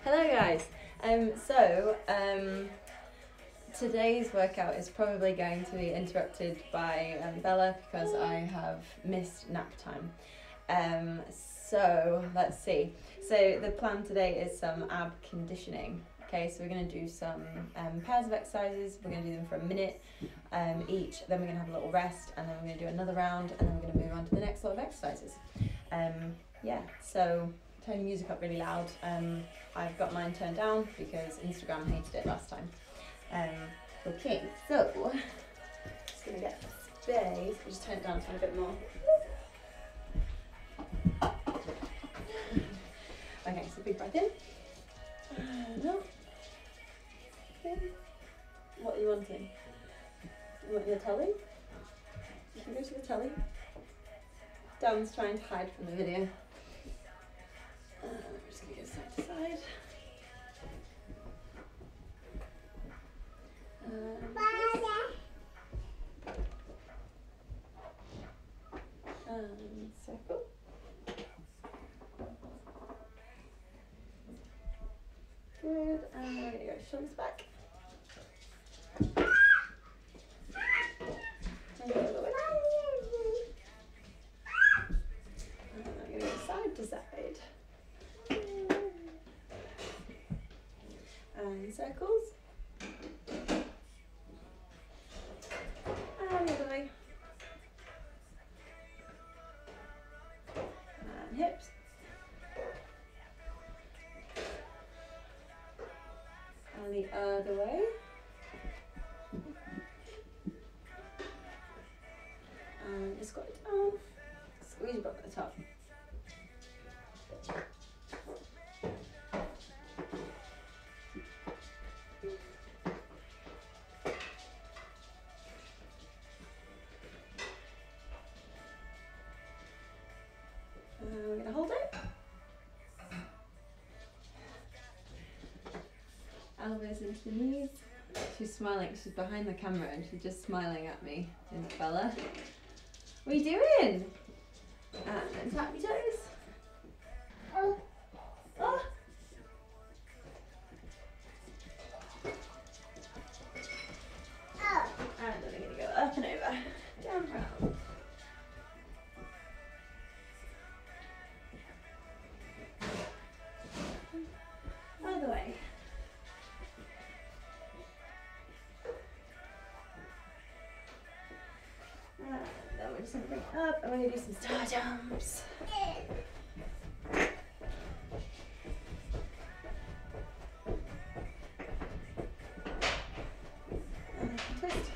Hello guys. Today's workout is probably going to be interrupted by Bella because I have missed nap time. So let's see. So the plan today is some ab conditioning. Okay, so we're going to do some pairs of exercises. We're going to do them for a minute each. Then we're going to have a little rest, and then we're going to do another round, and then we're going to move on to the next lot of exercises. So turn the music up really loud. I've got mine turned down because Instagram hated it last time. Okay, so just gonna get space. I'll just turn it down a bit more. Okay, so big breath in. No. In. What are you wanting? You want the telly? You can go to the telly. Dan's trying to hide from the video. We're just going to go side to side. Circle. Good. And we're going to go shoulders back. And go the other way. And then we're going to go side to side. And circles. And the other way. And hips. And the other way. And just squat it down. Squeeze your butt at the top. We're going to hold it. Elbows into the knees. She's smiling, she's behind the camera and she's just smiling at me. And Bella, what are you doing? And then tap your toes. Oh. Oh. And then we're going to go up and over, down, round. Other way. And then we're just going to bring it up and we're going to do some star jumps. And twist.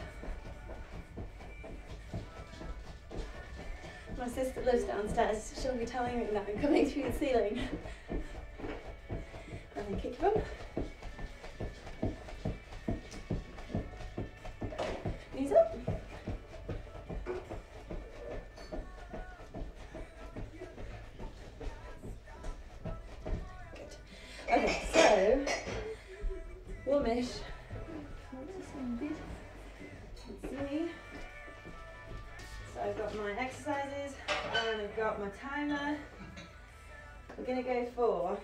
My sister lives downstairs. She'll be telling me that I'm coming through the ceiling. And then kick your bum. Knees up. Good. Okay, so warmish. Let's see. So I've got my exercises and I've got my timer. We're going to go for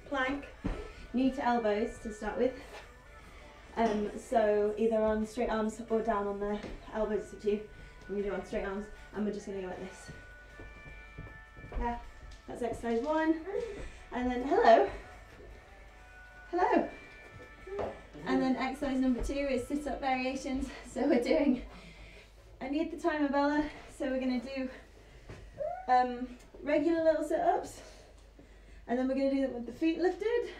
plank, knee to elbows to start with. So either on straight arms or down on the elbows to you. I'm going to do on straight arms and we're just going to go like this. Yeah, that's exercise one. And then hello. Hello. And then exercise number 2 is sit-up variations. So we're doing, I need the timer, Bella. So we're going to do regular little sit-ups. And then we're going to do them with the feet lifted.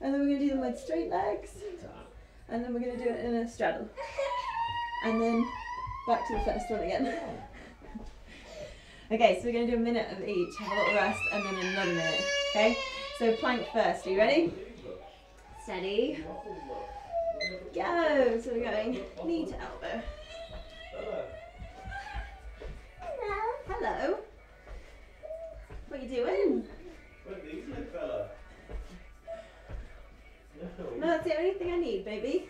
And then we're going to do them with straight legs. And then we're going to do it in a straddle. And then back to the first one again. Okay, so we're going to do a minute of each. Have a little rest and then another minute. Okay? So plank first. Are you ready? Steady. Go. So we're going knee to elbow. Hello. What are you doing? No, that's the only thing I need, baby.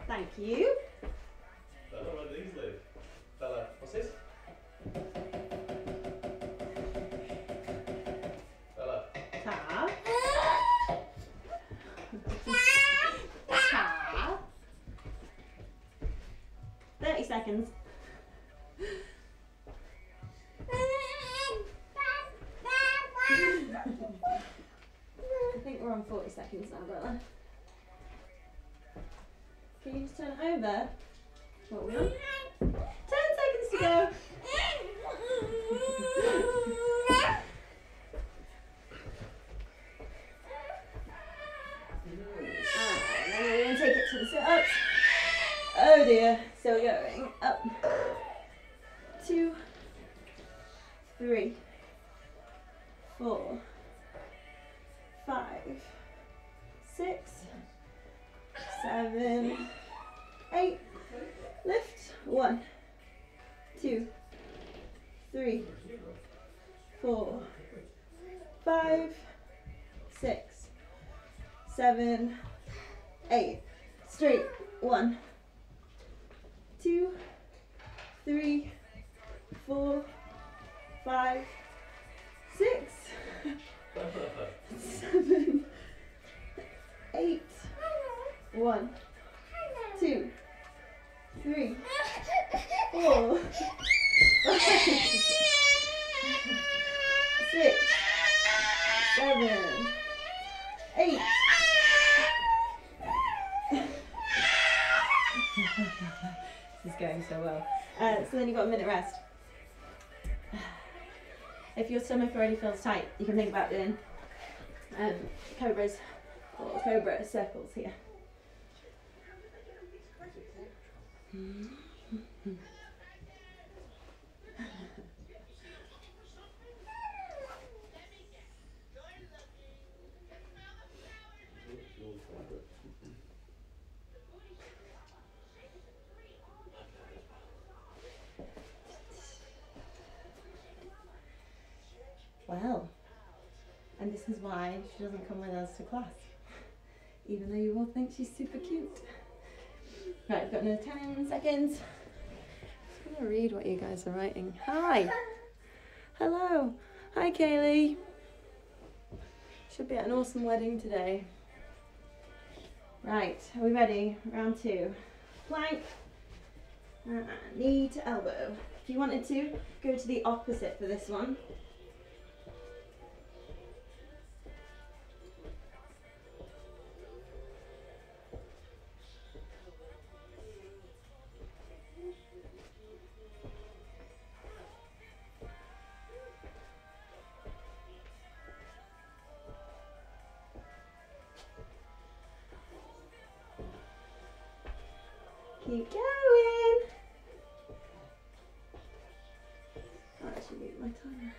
Thank you. Bella, where do these live? Bella, what's this? Bella. Tap. seconds. I think we're on 40 seconds now, Bella. Can you just turn it over? What are we on? 10 seconds to go. And then we're going to take it to the sit-ups. Oh dear. Still going. Up. 2, 3, 4, 5, 6, 7, 8. Lift. 1, 2, 3, 4, 5, 6, 7, 8. Straight. 1, 2, 3, 4, 5, 6, 7, 8. 1, 2, 3, 4, 5, 6, 7, 8. This is going so well. So then you've got a minute rest. If your stomach already feels tight, you can think about doing cobras or cobra circles here. Well, and this is why she doesn't come with us to class, even though you all think she's super cute. Right, I've got another 10 seconds. I'm going to read what you guys are writing. Hi. Hello. Hi, Kaylee. Should be at an awesome wedding today. Right, are we ready? Round 2. Plank. Knee to elbow. If you wanted to, go to the opposite for this one. Keep going. Oh, I should mute my timer.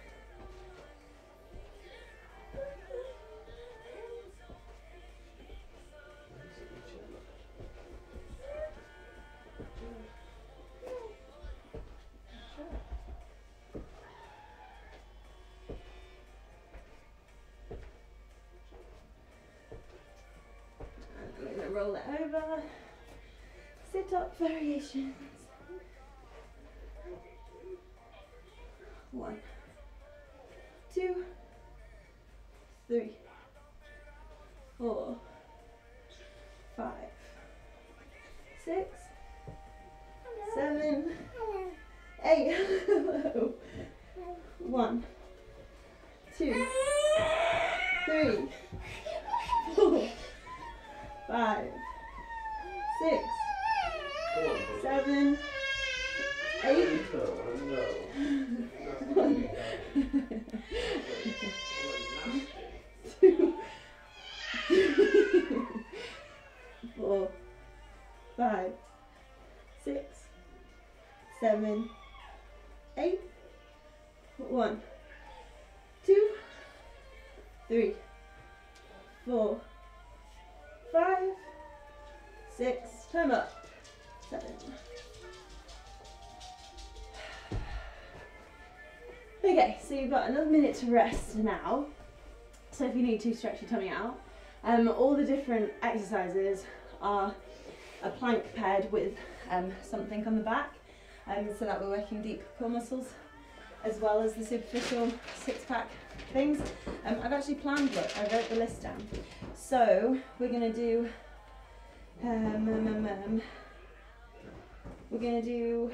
And I'm going to roll it over. Sit-up variations. 1, 2, 3, 4, 5, 6, 7, 8. 1, 2, 3, 4, 5, 6, 7, 8. 1, 2, 3, 4, 5, 6, 7, 8. 1, 2, 3, 4, 5, 6. Time up. 7. Okay, so you've got another minute to rest now. So if you need to, stretch your tummy out. All the different exercises are a plank paired with something on the back, so that we're working deep core muscles as well as the superficial six-pack things. I've actually planned it. I wrote the list down. So we're going to do We're going to do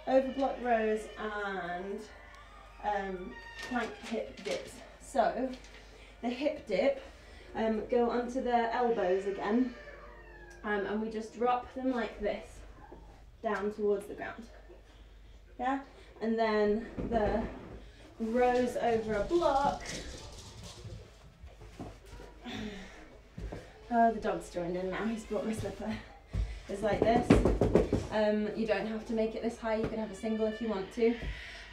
overblock rows and plank hip dips. So the hip dip, go onto the elbows again, and we just drop them like this down towards the ground. Yeah, and then the rows over a block. Oh, the dog's joined in now. He's brought my slipper. It's like this. You don't have to make it this high. You can have a single if you want to.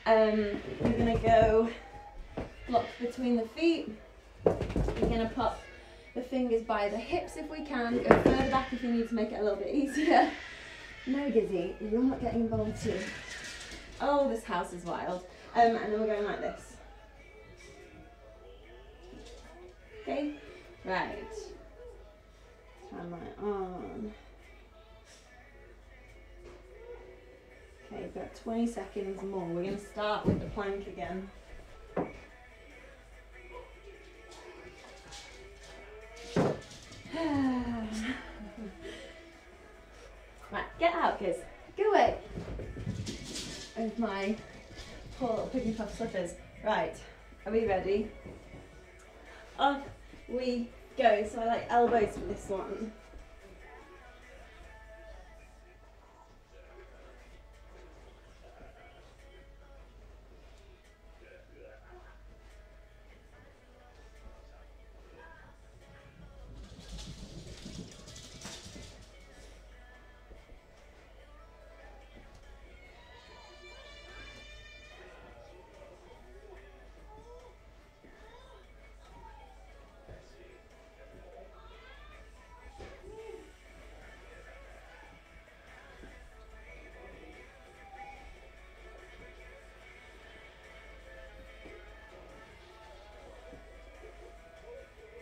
We're gonna go block between the feet. We're gonna pop the fingers by the hips if we can. Go further back if you need to make it a little bit easier. No, Gizzy, you're not getting involved too. Oh, this house is wild. And then we're going like this. Okay, right. Turn my on. Okay, we've got 20 seconds more. We're going to start with the plank again. Right, get out, kids. Go away. With my poor little piggy puff slippers. Right, are we ready? Off we go. So I like elbows for this one.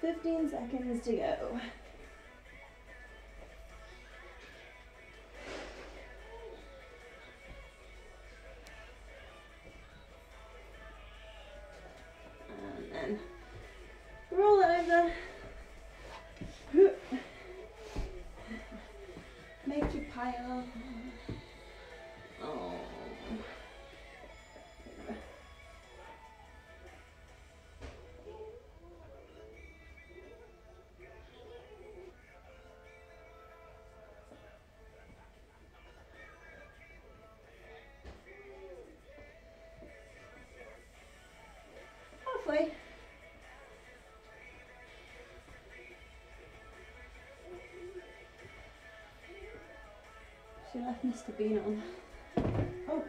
Fifteen seconds to go. And then roll it over. Make your pile. Oh. Halfway. She left Mr. Bean on. Oh.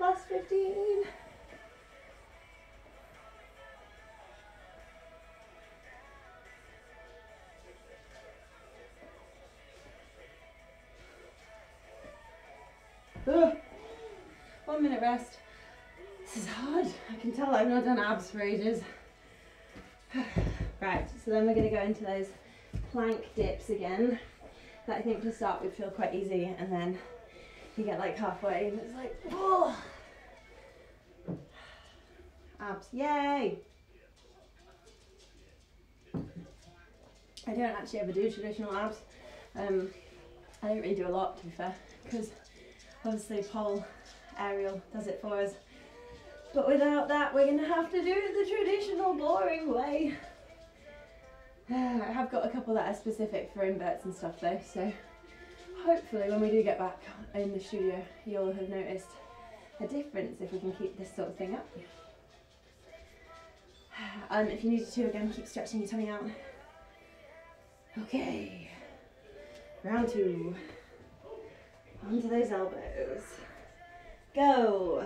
Last 15. Ugh. 1 minute rest. This is hard. I can tell I've not done abs for ages. Right, so then we're going to go into those plank dips again. That I think to start would feel quite easy, and then you get like halfway and it's like, whoa! Abs, yay! I don't actually ever do traditional abs. I don't really do a lot, to be fair, because obviously Paul Ariel does it for us. But without that, we're going to have to do it the traditional boring way. I have got a couple that are specific for inverts and stuff though, so hopefully when we do get back in the studio, you'll have noticed a difference if we can keep this sort of thing up. And if you needed to, again, keep stretching your tummy out. Okay, round 2. Onto those elbows. Go.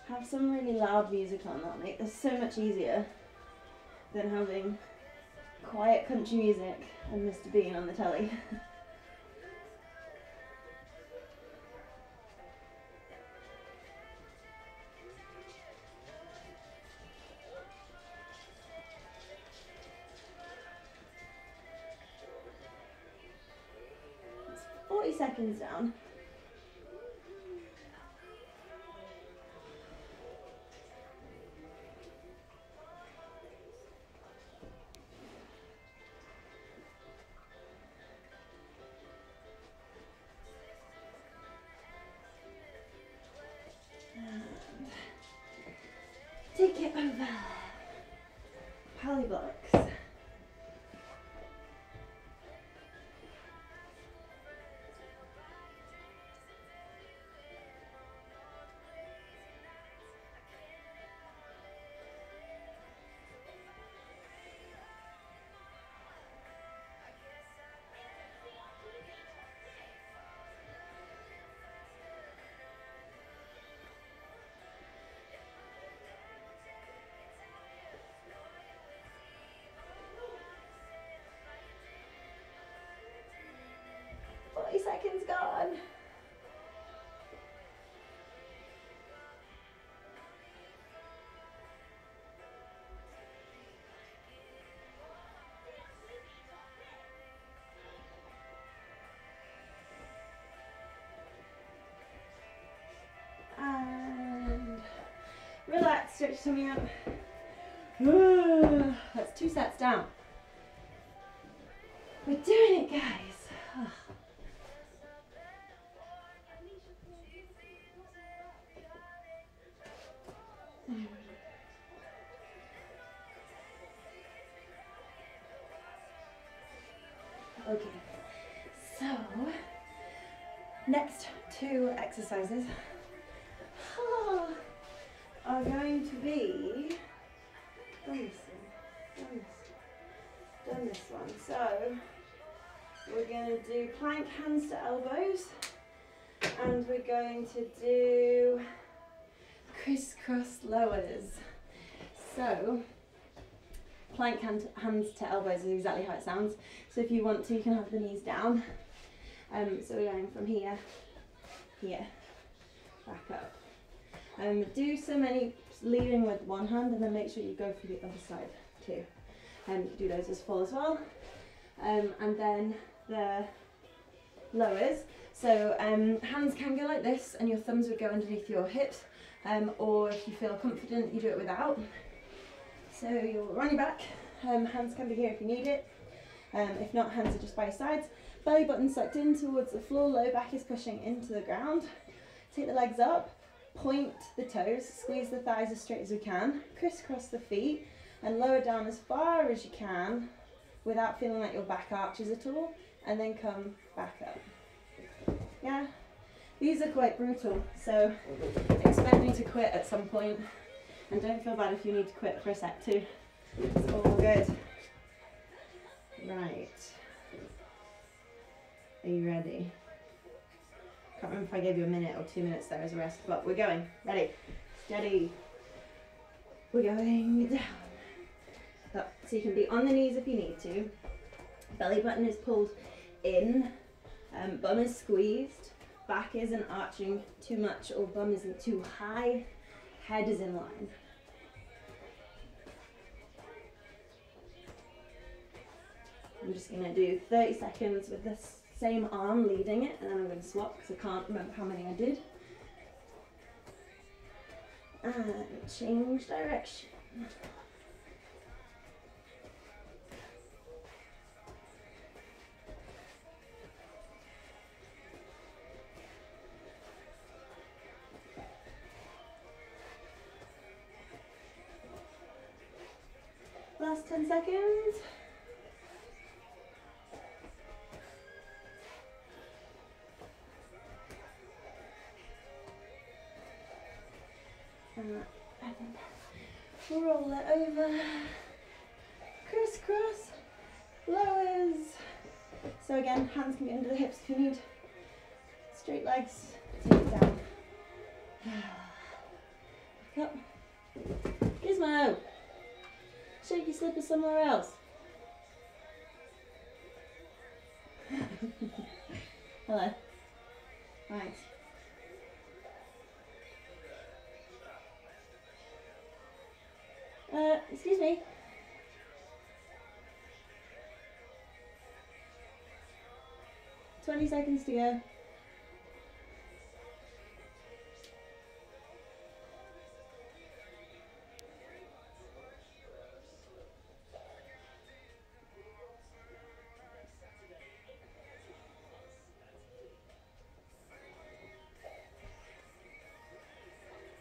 Have some really loud music on. That'll make this so much easier than having quiet country music and Mr. Bean on the telly. 40 seconds down. Take it over. Pally blocks. Seconds gone. And relax, stretch your tummy out. That's 2 sets down. We're doing it, guys. Okay, so next 2 exercises are going to be done this one. So we're going to do plank hands to elbows, and we're going to do crisscross lowers. So plank hands to elbows is exactly how it sounds. So if you want to, you can have the knees down. So we're going from here, back up. Do so many leading with one hand, and then make sure you go for the other side too. Do those as full as well. And then the lowers. So hands can go like this, and your thumbs would go underneath your hips. Or if you feel confident, you do it without. So you'll run your back, hands can be here if you need it. If not, hands are just by your sides. Belly button sucked in towards the floor, low back is pushing into the ground. Take the legs up, point the toes, squeeze the thighs as straight as we can, crisscross the feet, and lower down as far as you can without feeling like your back arches at all, and then come back up. Yeah? These are quite brutal, so expect me to quit at some point, and don't feel bad if you need to quit for a sec too. It's all good. Right. Are you ready? Can't remember if I gave you a minute or 2 minutes there as a rest, but we're going. Ready? Steady. We're going down. Up. So you can be on the knees if you need to. Belly button is pulled in. Bum is squeezed. Back isn't arching too much, or bum isn't too high. Head is in line. I'm just going to do 30 seconds with this same arm leading it, and then I'm going to swap because I can't remember how many I did. And change direction. Last 10 seconds. And then roll it over, crisscross, lowers. So again, hands can get under the hips if you need. Straight legs, take it down. Back up. Gizmo, shake your slippers somewhere else. Hello. Right. Excuse me. 20 seconds to go.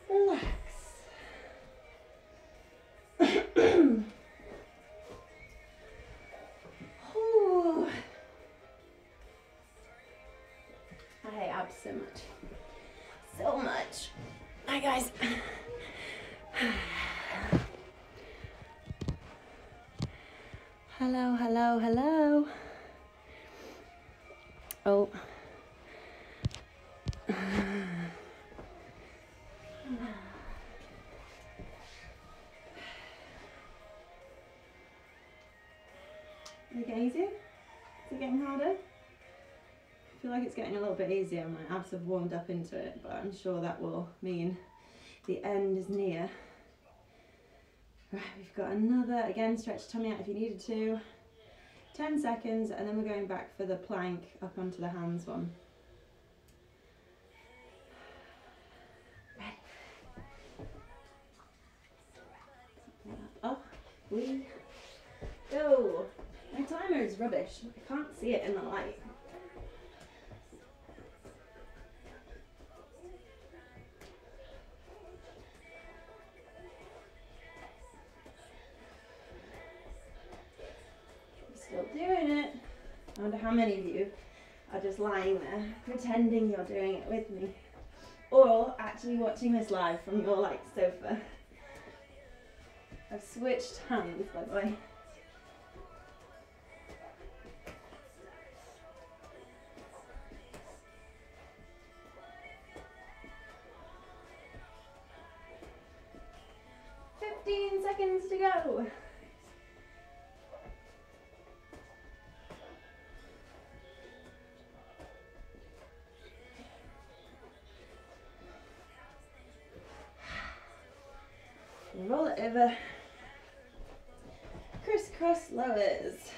Relax. Ooh. I hate abs so much. So much. Hi guys. Hello, hello, hello. Oh. Is it getting easier? Is it getting harder? I feel like it's getting a little bit easier. My abs have warmed up into it, but I'm sure that will mean the end is near. Right, we've got another, again, stretch tummy out if you needed to. 10 seconds, and then we're going back for the plank up onto the hands one. Ready. Up we go. My timer is rubbish. I can't see it in the light. Still doing it. I wonder how many of you are just lying there pretending you're doing it with me, or actually watching this live from your like sofa. I've switched hands, by the way. Seconds to go. Roll it over. Crisscross lowers.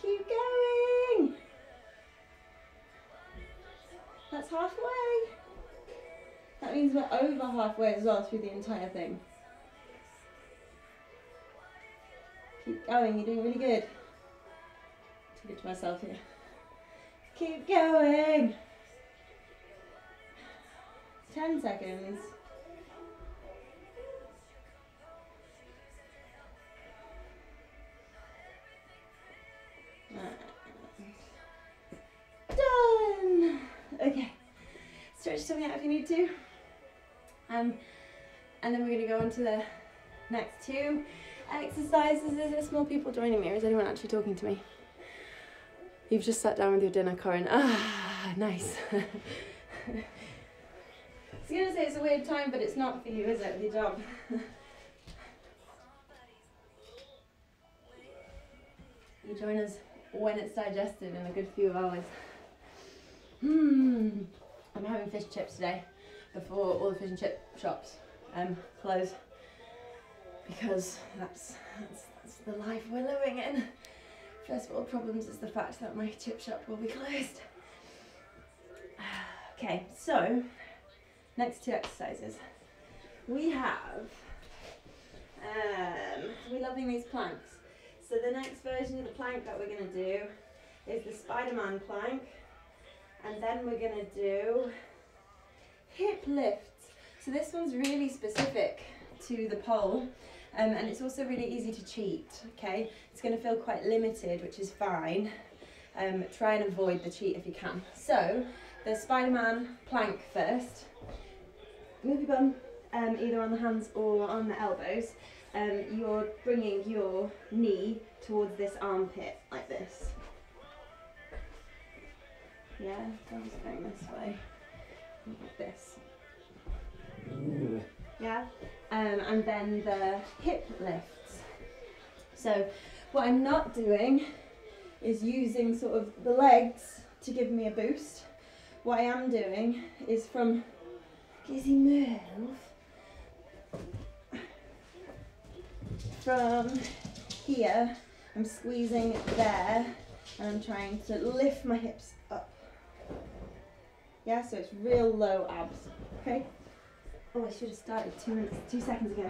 Keep going. That's halfway. That means we're over halfway as well through the entire thing. Keep going, you're doing really good. Took it to myself here. Keep going. 10 seconds. Done. Okay. Stretch something out if you need to. And then we're going to go on to the next two exercises. Is there small people joining me, or is anyone actually talking to me? You've just sat down with your dinner, Corinne. Ah, nice. I was going to say it's a weird time, but it's not for you, is it, with your job? You join us when it's digested in a good few hours. I'm having fish chips today before all the fish and chip shops close, because that's the life we're living in. First world problems is the fact that my chip shop will be closed. Okay, so next two exercises. We have, we're loving these planks. So the next version of the plank that we're going to do is the Spider-Man plank, and then we're going to do hip lifts. So this one's really specific to the pole, and it's also really easy to cheat, okay? It's going to feel quite limited, which is fine. Try and avoid the cheat if you can. So the Spider-Man plank first. Move your bum either on the hands or on the elbows. You're bringing your knee towards this armpit like this. Yeah, I'm just going this way. Like this. Yeah, and then the hip lifts. So what I'm not doing is using sort of the legs to give me a boost. What I am doing is from Gizzy move, from here I'm squeezing there and I'm trying to lift my hips up. Yeah, so it's real low abs, okay? Oh, I should have started 2 seconds ago.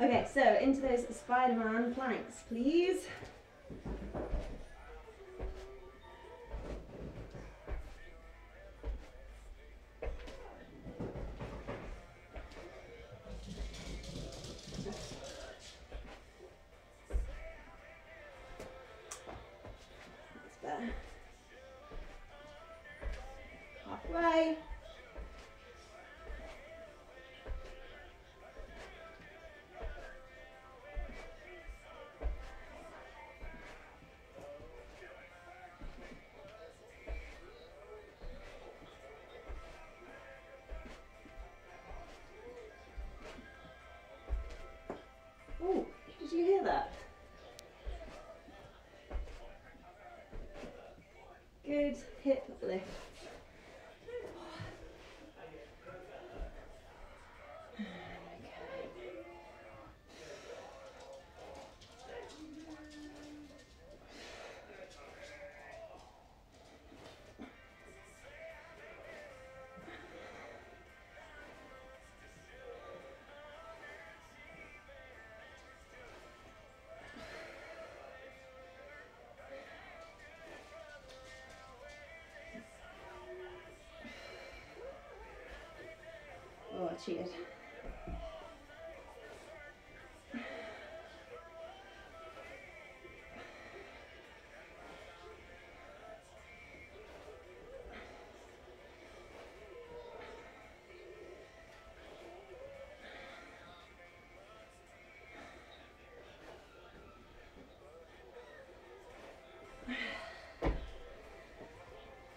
Okay, so into those Spider-Man planks, please. That's better. Halfway. Oh, did you hear that? Good hip lift. Oh, I cheated.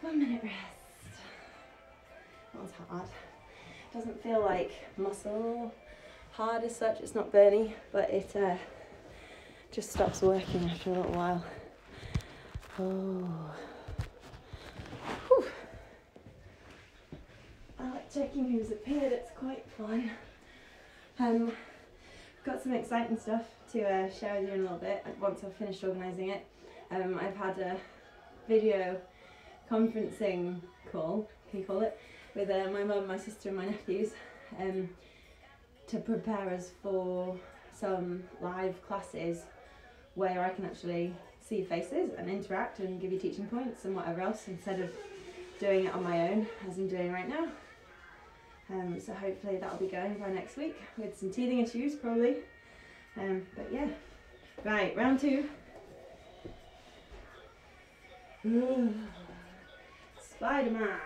One minute rest. That was hard. Doesn't feel like muscle hard as such, it's not burny, but it just stops working after a little while. Oh. Whew. I like checking who's appeared, it's quite fun. Got some exciting stuff to share with you in a little bit once I've finished organising it. I've had a video conferencing call, can you call it, with my mum, my sister and my nephews to prepare us for some live classes where I can actually see your faces and interact and give you teaching points and whatever else instead of doing it on my own as I'm doing right now. So hopefully that'll be going by next week with some teething issues probably. But yeah, right, round 2. Spider-Man.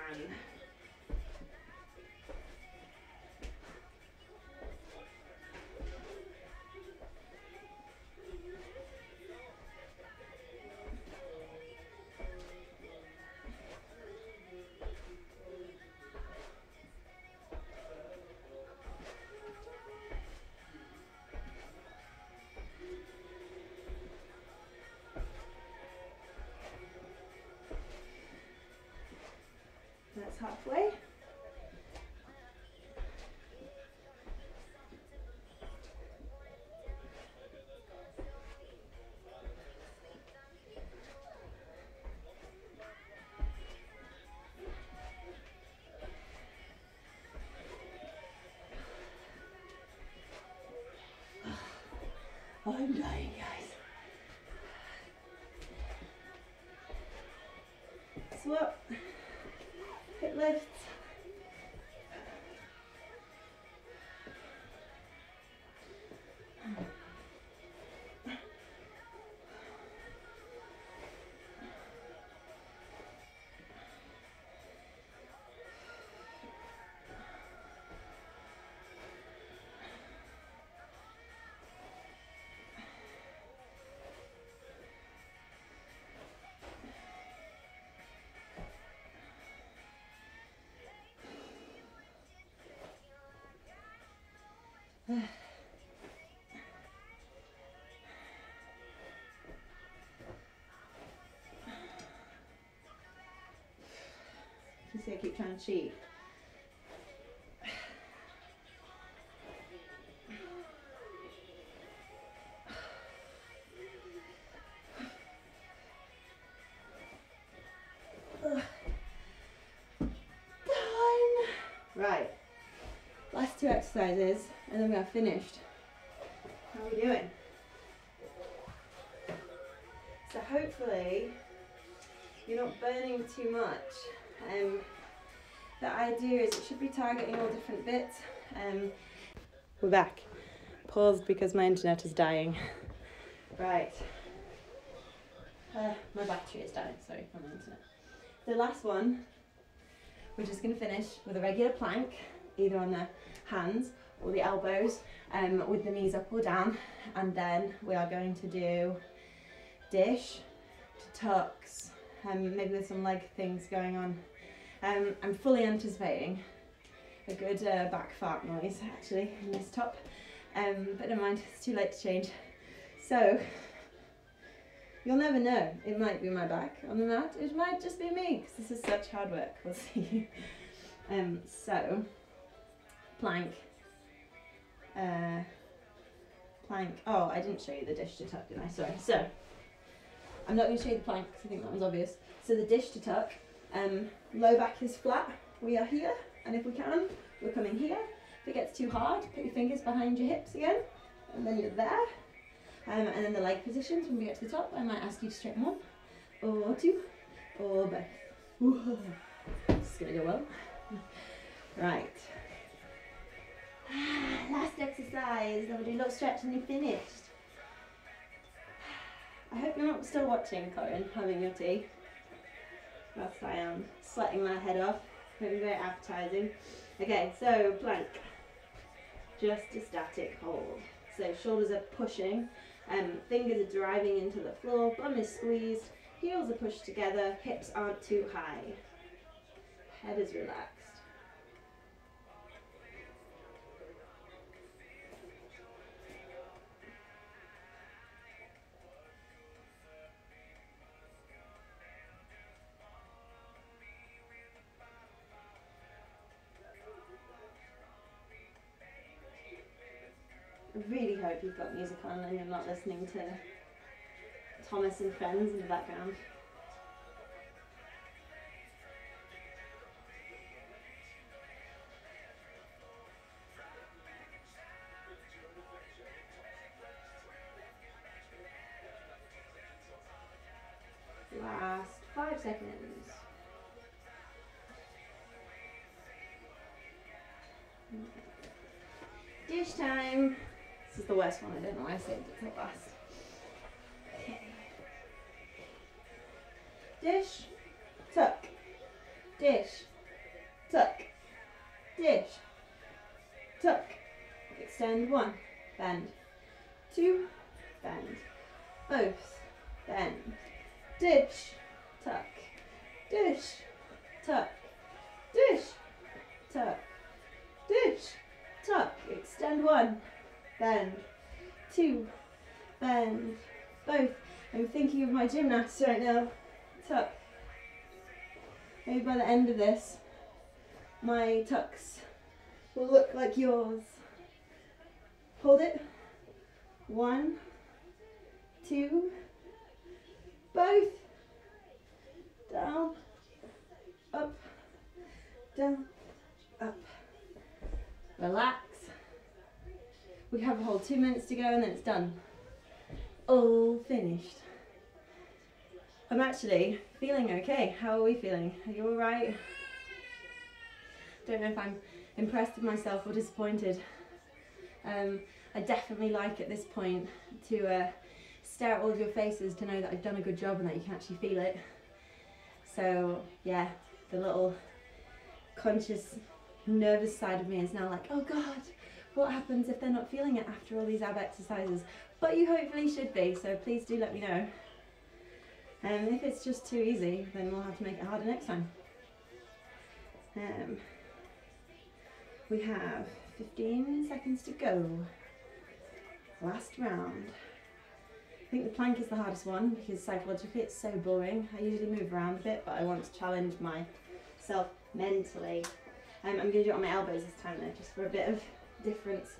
That's halfway. I'm dying, guys. Swap. Hip lifts. see I keep trying to cheat. Right, last 2 exercises and then we are finished. How are we doing? So hopefully you're not burning too much. The idea is it should be targeting all different bits. We're back. Paused because my internet is dying. Right. My battery is dying, sorry, on the internet. The last one, we're just going to finish with a regular plank, either on the hands or the elbows, with the knees up or down, and then we are going to do dish to tucks, maybe with some leg things going on. I'm fully anticipating a good back fart noise actually in this top, but never mind, it's too late to change. So you'll never know, it might be my back on the mat, it might just be me, because this is such hard work, we'll see. So, plank, oh I didn't show you the dish to tuck, did I? Sorry. So, I'm not going to show you the plank because I think that one's obvious. So the dish to tuck, low back is flat, we are here, and if we can, we're coming here. If it gets too hard, put your fingers behind your hips again, and then you're there. And then the leg positions, when we get to the top, I might ask you to straighten one, or two, or both. This is going to go well. Right. Last exercise, then we'll do a little stretch and you're finished. I hope you're not still watching, Corinne, having your tea. Whilst I am sweating my head off, looking very appetising. Okay, so plank. Just a static hold. So shoulders are pushing, fingers are driving into the floor, bum is squeezed, heels are pushed together, hips aren't too high. Head is relaxed. I really hope you've got music on and you're not listening to Thomas and Friends in the background. Last 5 seconds. Dish time. This is the worst one, I don't know why I saved it till last. Okay. Dish, tuck, dish, tuck, dish, tuck. Extend 1, bend, 2, bend, both, bend, dish, tuck, dish, tuck, dish, tuck, dish, tuck. Extend 1, bend, 2, bend, both. I'm thinking of my gymnasts right now. Tuck. Maybe by the end of this, my tucks will look like yours. Hold it. 1, 2, both. Down, up, down, up. Relax. We have a whole 2 minutes to go and then it's done. All finished. I'm actually feeling okay. How are we feeling? Are you alright? Don't know if I'm impressed with myself or disappointed. I definitely like at this point to stare at all of your faces to know that I've done a good job and that you can actually feel it. So yeah, the little conscious, nervous side of me is now like, oh God, what happens if they're not feeling it after all these ab exercises? But you hopefully should be, so please do let me know. And if it's just too easy, then we'll have to make it harder next time. We have 15 seconds to go. Last round. I think the plank is the hardest one because psychologically it's so boring. I usually move around a bit, but I want to challenge myself mentally. I'm going to do it on my elbows this time though, just for a bit of difference.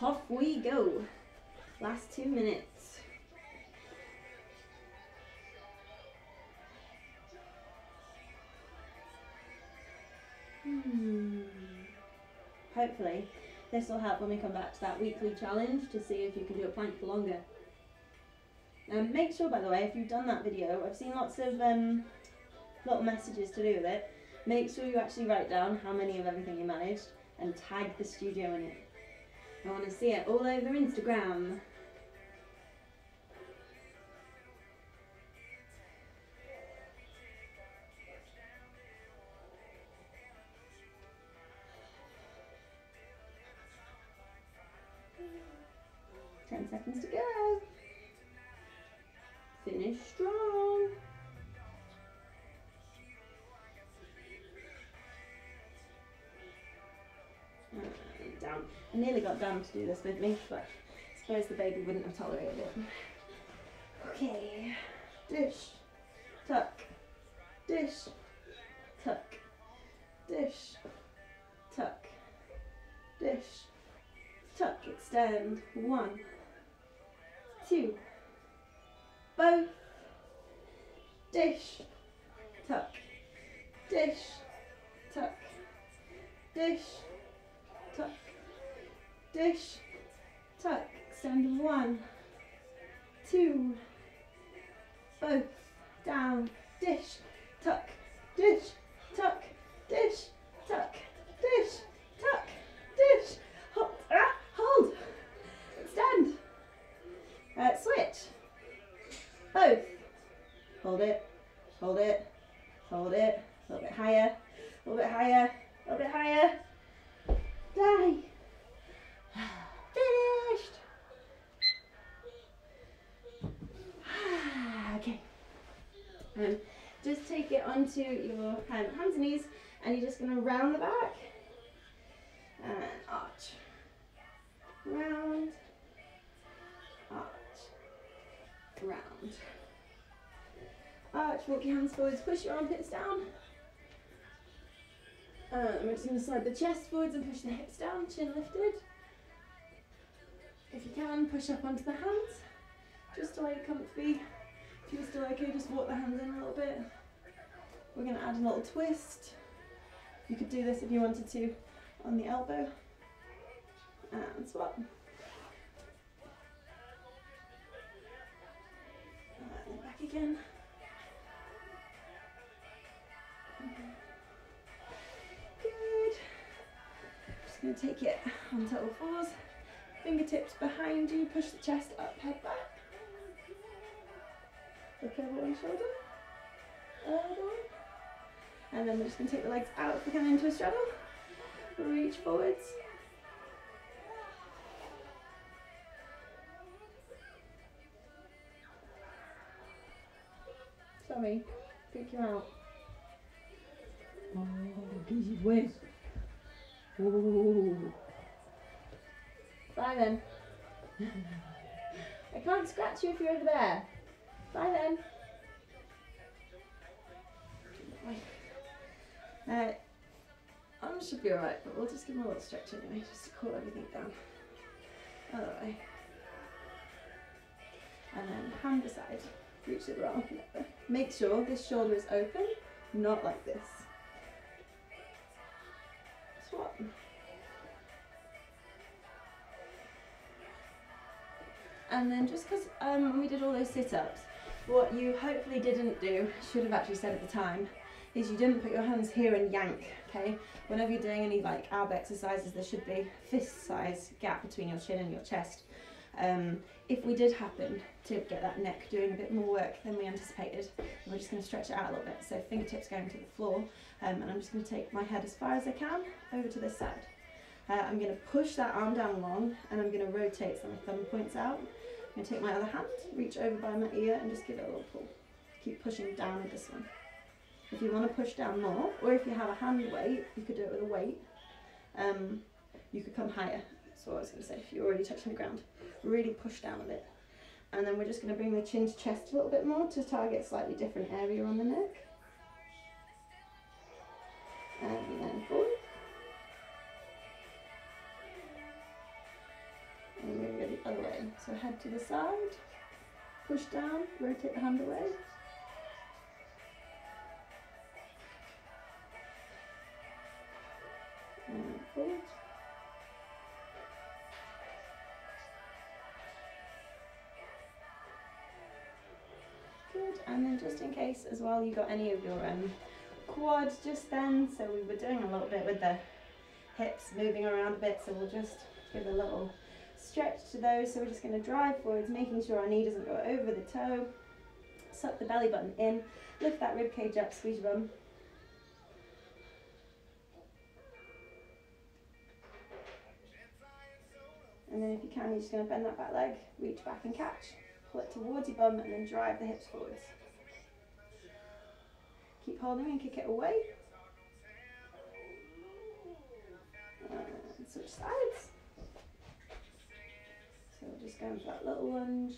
Off we go. Last 2 minutes. Hopefully this will help when we come back to that weekly challenge to see if you can do a plank for longer. Make sure, by the way, if you've done that video, I've seen lots of little messages to do with it. Make sure you actually write down how many of everything you managed and tag the studio in it. I want to see it all over Instagram. Ten seconds to go. Finish strong. Down. I nearly got Dan to do this with me, but I suppose the baby wouldn't have tolerated it. Okay. Dish. Tuck. Dish. Tuck. Dish. Tuck. Dish. Tuck. Extend. 1, 2. Both. Dish. Tuck. Dish. Tuck. Dish. Tuck. Dish. Tuck. Extend. 1, 2. Both. Down. Dish. Tuck. Dish. Tuck. Dish. Tuck. Dish. Tuck. Dish. Hold. Hold. Extend. Switch. Both. Hold it. Hold it. Hold it. A little bit higher. A little bit higher. A little bit higher. Die. Finished. Okay. Just take it onto your hands and knees, and you're just going to round the back and arch. Round, arch, round. Arch, walk your hands forwards, push your armpits down. We're just going to slide the chest forwards and push the hips down, chin lifted. If you can, push up onto the hands, just to lay comfy. If you're still okay, just walk the hands in a little bit. We're going to add a little twist. You could do this if you wanted to on the elbow. And swap. And back again. Good. Just going to take it onto all fours. Fingertips behind you, push the chest up, head back. Look over one shoulder. Elbow. And then we're just going to take the legs out if we can into a straddle. Reach forwards. Sorry, freak you out. Oh, easy ways. Ooh. Bye then. I can't scratch you if you're over there. Bye then. Arms should be alright, but we'll just give them a little stretch anyway, just to cool everything down. Other way. And then hand beside. Reach it around. Make sure this shoulder is open, not like this. Swap. And then just because when we did all those sit-ups, what you hopefully didn't do, should have actually said at the time, is you didn't put your hands here and yank, okay? Whenever you're doing any like ab exercises, there should be fist size gap between your chin and your chest. If we did happen to get that neck doing a bit more work than we anticipated, we're just going to stretch it out a little bit. So fingertips going to the floor, and I'm just going to take my head as far as I can over to this side. I'm going to push that arm down long, and I'm going to rotate so my thumb points out. I'm going to take my other hand, reach over by my ear, and just give it a little pull. Keep pushing down with this one. If you want to push down more, or if you have a hand weight, you could do it with a weight. You could come higher. That's what I was going to say. If you're already touching the ground, really push down a bit. And then we're just going to bring the chin to chest a little bit more to target a slightly different area on the neck. and then forward. And we're going to go the other way. So head to the side, push down, rotate the hand away. And forward. Good, and then just in case as well you got any of your quads just then, so we were doing a little bit with the hips moving around a bit, so we'll just give a little stretch to those. So we're just going to drive forwards, making sure our knee doesn't go over the toe, suck the belly button in, lift that rib cage up, squeeze your bum. And then if you can, you're just going to bend that back leg, reach back and catch, pull it towards your bum and then drive the hips forwards. Keep holding and kick it away. And switch sides. So we're just going for that little lunge.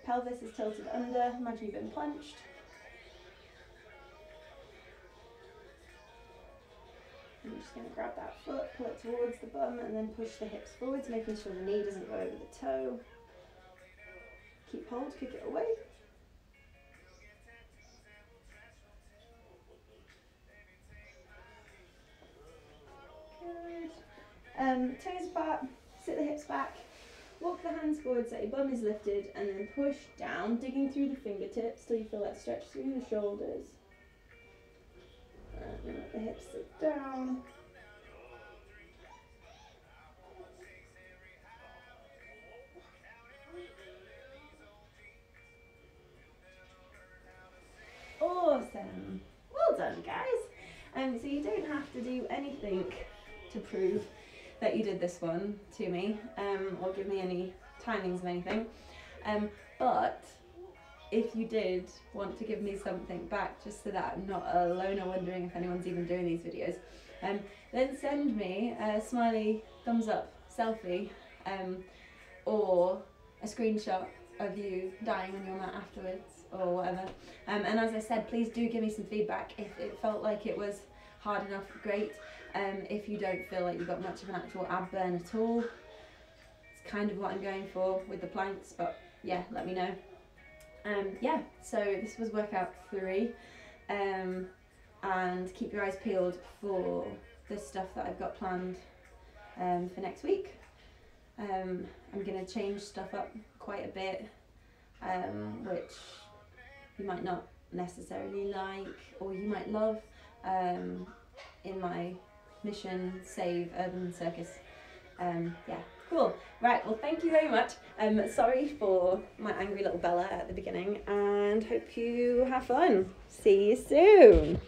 Pelvis is tilted under, imagine you've been punched. And you're just going to grab that foot, pull it towards the bum and then push the hips forwards, making sure the knee doesn't go over the toe. Keep hold, kick it away. Good. Toes apart, sit the hips back, walk the hands forward so your bum is lifted and then push down, digging through the fingertips till you feel that stretch through the shoulders. And then let the hips sit down. Awesome. Well done, guys. So you don't have to do anything to prove that you did this one to me, or give me any timings of anything. But if you did want to give me something back, just so that I'm not alone or wondering if anyone's even doing these videos, then send me a smiley thumbs up selfie, or a screenshot of you dying on your mat afterwards or whatever. And as I said, please do give me some feedback. If it felt like it was hard enough, great. If you don't feel like you got much of an actual ab burn at all, it's kind of what I'm going for with the planks, but yeah, let me know. Yeah, so this was workout 3, and keep your eyes peeled for the stuff that I've got planned for next week. I'm going to change stuff up quite a bit, which you might not necessarily like or you might love, in my mission Save Urban Circus. Yeah, cool. Right, well thank you very much. Sorry for my angry little Bella at the beginning and hope you have fun. See you soon.